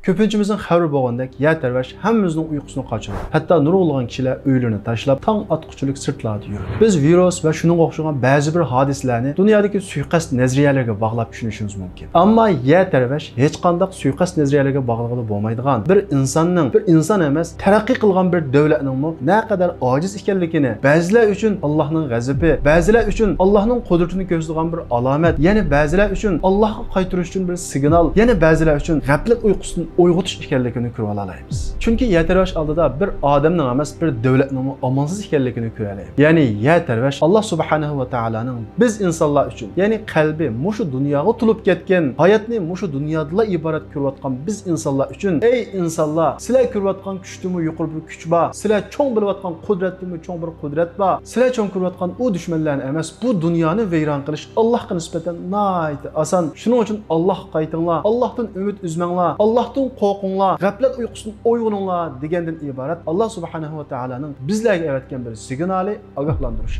Köpünçimizin xəbri bolğandek yer tərvəş həmmimizin uyqusunu qaçırır. Hətta nurg'ulg'an kishilar uylarini tashlab tong atquchilik sirtlarda yuradi. Biz virus va shunga o'xshagan ba'zi bir hodisalarni dunyodagi suiqasd nazariyalarga bog'lab tushunishimiz mumkin. Ammo yer tərvəş hech qanday suiqasd nazariyalarga bog'liqli bo'lmaydigan bir inson emas, taraqqiy qilgan bir davlatning naqadar ojiz ekanligini, ba'zilar uchun Allohning g'azabi, ba'zilar uchun Allohning qudratini ko'rsatgan bir alomat, yana ba'zilar uchun Allohga qaytarish uchun bir signal, yana ba'zilar uchun g'aflat uyqusidan uyg'otish ekanligini ko'ra olamiz. Chunki yer tərvəş oldida bir odamning emas, bir davlatning amonsiz ekanligini ko'ra olamiz. Ya'ni yer tərvəş Alloh subhanahu va taolaning biz insonlar uchun, ya'ni qalbi mushu dunyoga tulib ketgan, hayotni mushu dunyoda iborat ko'rayotgan biz insonlar uchun, ey insonlar, sizlar ko'rayotgan kuchdimi yuqori bir kuch bor, sizlar cho'ng bilayotgan qudratdimi cho'ng bir qudrat bor, sizlar cho'ng ko'rayotgan u dushmanlarni emas, bu dunyoni vayron qilish Allohga nisbatan nihoyat oson. Shuning uchun Allohga qaytinglar, Allohdan umid uzmanglar, Allohdan qo'rqinglar, g'aflat uyqusidan uyg'oninglar degandan iborat Alloh subhanahu va taolaning bizlarga avatgan bir signali, ogohlantirish.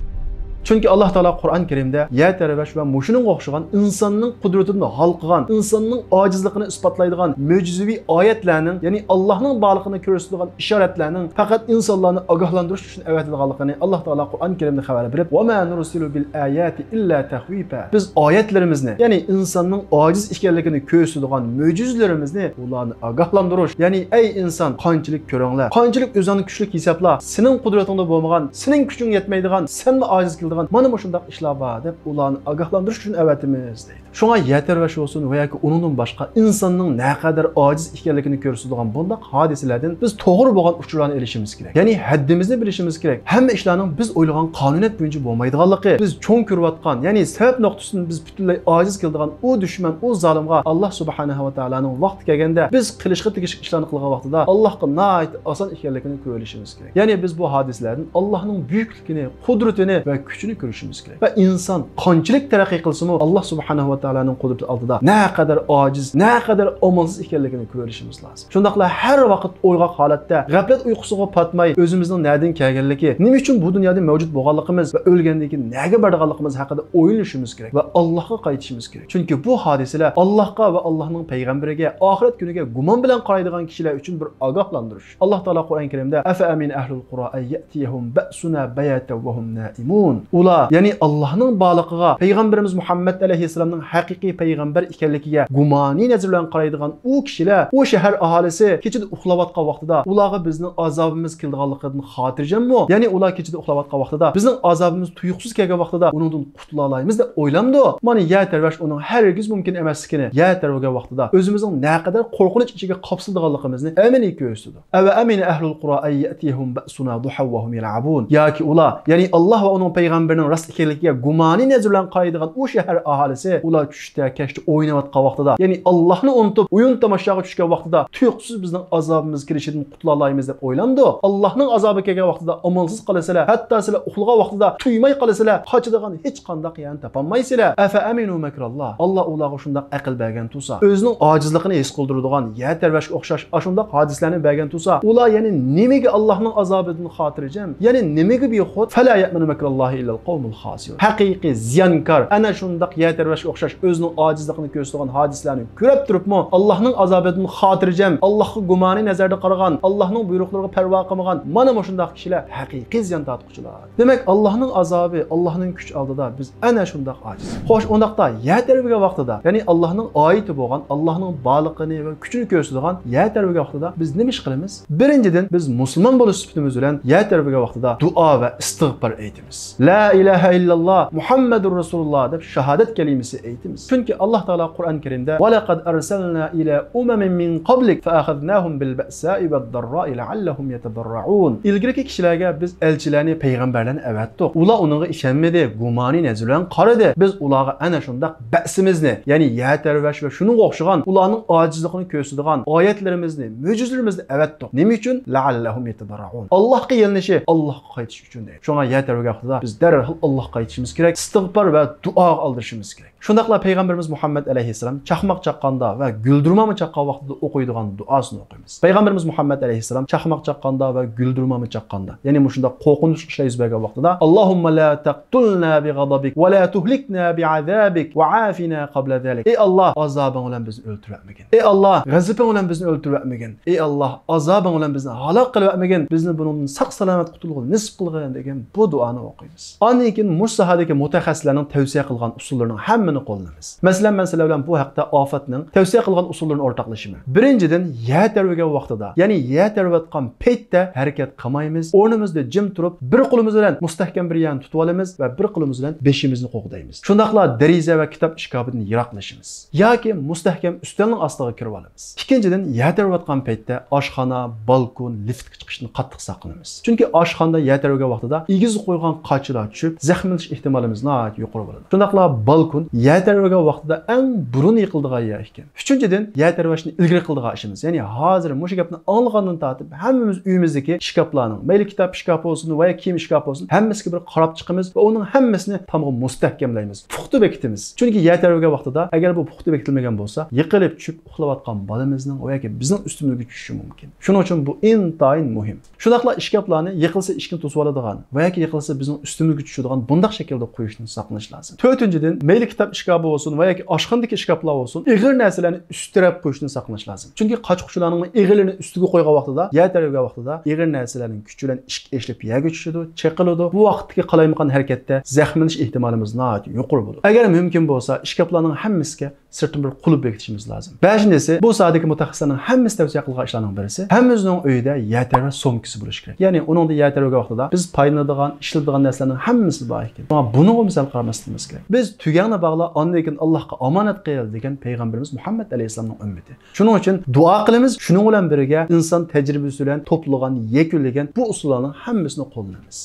Çünkü Allah Teala Kur'an-ı Kerim'de yer tərvəş ve muşunun oxşagan insanın kudretini halqıgan, insanın acizliğini ispatlaydıgan möcüzevi ayetlerinin, yani Allah'ın bağlılığını gösterdiğin işaretlerinin fakat insanlarını agahlandırış için evetilganlığını Allah Teala Kur'an-ı Kerim'de haber verip وَمَا نُرْسِلُ بِالْآيَاتِ إِلَّا تَخْوِيفًا Biz ayetlerimizni, yani insanın aciz işgalliğini gösterdiğin möcüzelerimizni ularını agahlandırış. Yani ey insan, qançılık körüngler, qançılık özünü güçlük hesapla, senin kudretinde bolmagan, senin gücün yetmeydiğin, sen mi aciz kıldığın mana bu şundaq işlar var deb ularni ogohlantirish uchun avatimiz deydi. Şuna yer tərvəş olsun veya ki onundan başqa insanın ne kadar aciz ekanligini ko'rsatadigan bundaq hodisalardan biz to'g'ri bo'lgan uchurlarni erishimiz kerak. Ya'ni haddimizni bilishimiz kerak. Hamma ishlarning biz o'ylagan qonuniyat bo'yicha bo'lmaydiganligi, biz cho'ng ko'rayotgan, ya'ni sabab nuqtasini biz butunlay aciz qiladigan u dushman, u zolimga Alloh subhanahu va taolaning vaqti kelganda biz qilishga tegishli ishlarni qilgan vaqtida Allohga nihoyat oson ekanligini ko'rishimiz kerak. Ya'ni biz bu hodisalardan Allohning buyukligini, qudratini va kuchini görüşümüz gerek. Ve insan qanchalik taraqqiy qilsa-mu Alloh subhanahu va taolaning qudrati oldida ne kadar aciz, ne kadar omansız ekanligini ko'rishimiz lazım. Shundaqla har vaqt o'yg'oq holatda, g'aflat uyqusiga patmay, o'zimizning nereden kelganligi, nima uchun bu dunyoda mavjud bo'lganligimiz va o'lgandan keyin nega borganligimiz haqida o'ylashimiz kerak va Allohga qaytishimiz kerak. Chunki bu hodisalar Allohga va Allohning payg'ambariga, oxirat kuniga gumon bilan qaraydigan kishilar uchun bir ogohlantirish. Alloh taolo Qur'on Karimda afa amin ahlul qura yatiyahum ba'suna bayatan wa hum naimun. Ular, yani Allah'ın bağlılığına, Peygamberimiz Muhammed Aleyhisselam'ın hakiki peygamber ekanligiga gumani nazar bilan qaraydigan u kishilar, o shahar aholisi kechida uxlayotgan vaqtida ularga bizning azobimiz kelganligidan xotirjammi? Ya'ni ular kechida uxlayotgan vaqtida bizning azobimiz tuyuqsiz kelgan vaqtida uningdan qutula olamiz deb o'ylamdi. Mana yer tərvəş uning hargiz mumkin emasligini, yer tərvəga vaqtida o'zimizning naqadar qo'rqinch ichiga qopsilganligimizni amaliy ko'rsatdi. Ava amina ahlul qura ayatihum ba'suna duhaw wa hum yal'abun. Yoki ular, ya'ni Alloh va uning payg'ambarining rost ekanligiga gumani nazar bilan qaraydigan u shahar aholisi ular tushda, kechda o'ynayotgan vaqtida, ya'ni Allohni unutib o'yin tomoshaga tushgan vaqtida tuyuqsiz bizning azobimiz kelishidan qutula olamiz deb o'ylamdi. Allohning azobi kelgan vaqtida amalsiz qolasalar, hatto sizlar uxlagan vaqtida tuymay qolasalar, qochadigan hech qanday yan topolmaysizlar. Afa aminu makralloh. Alloh ularga shunday aql bergan tursa, o'zining ojizligini his qildiradigan yer tərvəşga o'xshash ashunday hodisalarni bergan tursa, ular ya'ni nimaga Allohning azobidan xotirjam, ya'ni nimaga bexud fala ya'minu makrallohi illa al-qawmul khasirun. Haqiqiy ziyonkor ana shunday yer tərvəşga o'xshash o'zining ojizligini ko'rsatgan hodisalarni ko'rib turibmi, Allohning azobidan xotirjam, Allohga gumoni nazarda qaragan, Allohning buyruqlariga parvo qilmagan mana shunday kishilar haqiqiy ziyon tortquchilar. Demak, Allohning azobi, Allohning kuch oldida biz ana shunday ojiz. Xo'sh, undaqda yer tərvəga vaqtida, ya'ni Allohning oyati bo'lgan, Allohning borlig'ini va kuchini ko'rsatgan yer tərvəga vaqtida biz nima ish qilamiz? Birinchidan biz musulmon bo'lish sifatimiz bilan yer tərvəga vaqtida duo va istig'for aytamiz. La ilaha illalloh Muhammedur Rasulullah deb shahodat kalimasi aytamiz. Chunki Alloh taolo Qur'on Karimda va laqad arsalna ila umamin min qablik fa akhadnahum bil ba'sa'i wad darra'i la'allahum yatadarra'un. İlgirki kishilarga biz elchilarni, payg'ambarlarni avatdik. Ular uningga ishonmadi, gumoni nazar bilan qaradi. Biz ularga ana shunday ba'simizni, ya'ni yer tərvəş va shunga o'xshagan ularning ojizligini ko'rsatadigan oyatlarimizni, mo'jizalarimizni avatdik. Nima uchun? La'allahum yatadarra'un. Allohga yalinishi, Allohga qaytish uchun deydi. Shunga yer tərvəga vaqtida biz darhol Allohga qaytishimiz kerak, istig'for va duo oldirishimiz kerak. Shundaqla Peygamberimiz Muhammed aleyhisselam chaqmoq chaqqanda va guldirmami chaqqan vaqtida o'qiydigan duosini o'qiymiz. Peygamberimiz Muhammed aleyhisselam chaqmoq chaqqanda va guldirmami chaqqanda, ya'ni shunda qo'rqinch ishlar yuz bergan vaqtida Allohumma la taqtulna bi ghadabik va la tuhlikna bi azabik va afina qabla zalik. Ey Allah, azabın bilan bizni o'ltirmagin. Ey Allah, g'azabing bilan bizni o'ltirmagin. Ey Allah, azabing bilan bizni halok qilmagin. Bizni bundan saq salomat qutulg'in nisb qilgin degan bu duoni o'qiymiz. Ondan keyin mustahadagi mutaxassislarning tavsiya qilgan usullarining hammani qo'llaymiz. Masalan, men sizlar bilan bu haqda ofatning tavsiya qilgan usullarini o'rtoqlashimiz. Birinchidan, yer tervigan vaqtida, ya'ni yer tervatgan paytda harakat qilmaymiz. O'rnimizda jim turib, bir qo'limiz bilan mustahkam bir yerni tutib olamiz va bir qo'limiz bilan beshimizni qo'g'daymiz. Shundaqla deriza va kitob ishkobidan yiroqlashimiz yoki mustahkam ustunning ostiga kirib olamiz. Ikkinchidan, yer tervatgan paytda oshxona, balkon, liftga chiqishni qattiq saqlanamiz. Chunki oshxonada yer tervigan vaqtida egiz qo'ygan qochilar tushib, zaxmlanish ehtimolimiz nihoyat yuqori bo'ladi. Shundaqla balkon yer tervigan vaqtida eng burun yiqildigan yer ekan. Uchinchidan, yer tervashni ilgari qildigan ishimiz. Ya'ni hozir mushu gapni anglagandan tortib hammamiz uyimizdagi shkaflarning, mayli kitob shkafi bo'lsin va kiyim shkafi bo'lsin, hammasiga bir qarab chiqamiz va uning hammasini tamom mustahkamlaymiz. Puxta bekitamiz. Chunki yer tervigan vaqtida agar bu puxta bekitilmagan bo'lsa, yiqilib tushib uxlayotgan bolamizning yoki bizning ustimizga tushishi mumkin. Shuning uchun bu intayin muhim. Shundaqla shkaflarni yiqilsa ishkini to'sib oladigan va yoki yiqilsa bizning ustimizga tushadigan bundaq shaklda qo'yishni saqlash lozim. To'rtinchidan, mayli kitob shkafi bo'lsin va yoki oshxonadagi shkaflar bo'lsin, ig'ir narsalarni ust taraf qo'yishni saqlash lozim. Chunki qochquvchilarning ig'irlarini ustiga qo'ygan vaqtida, yer tervigan vaqtida ig'ir narsalarning kuchi bilan ishq eshlab yerga tushadi, chaqiladi. Bu vaqtdagi qalaymagan harakatda zaxmlanish ehtimolimiz nihoyat yuqori bo'ladi. Agar mumkin bo'lsa, shkaflarning hammasiga sirtdan bir qulub bekitishimiz lozim. Beshinchisi, bu sohadagi mutaxassislarning hammasi tavsiya qilgan ishlarning birisi, hammamizning uyida yer terva somkasi bo'lishi kerak. Ya'ni uningda yer tervigan vaqtida biz paylanadigan, ishlatadigan narsalarning hammasi bor ekan. Ammo buni misal qaramasligimiz kerak. Biz tugangni bog'la, ondan keyin Allohga omonat qil degan Peygamberimiz Muhammed aleyhisselamning ummati. Shuning uchun duo qilamiz. Shuning bilan birga inson tajribasi bilan to'plagan, yakunlagan bu usullarning hammasini qo'llaymiz.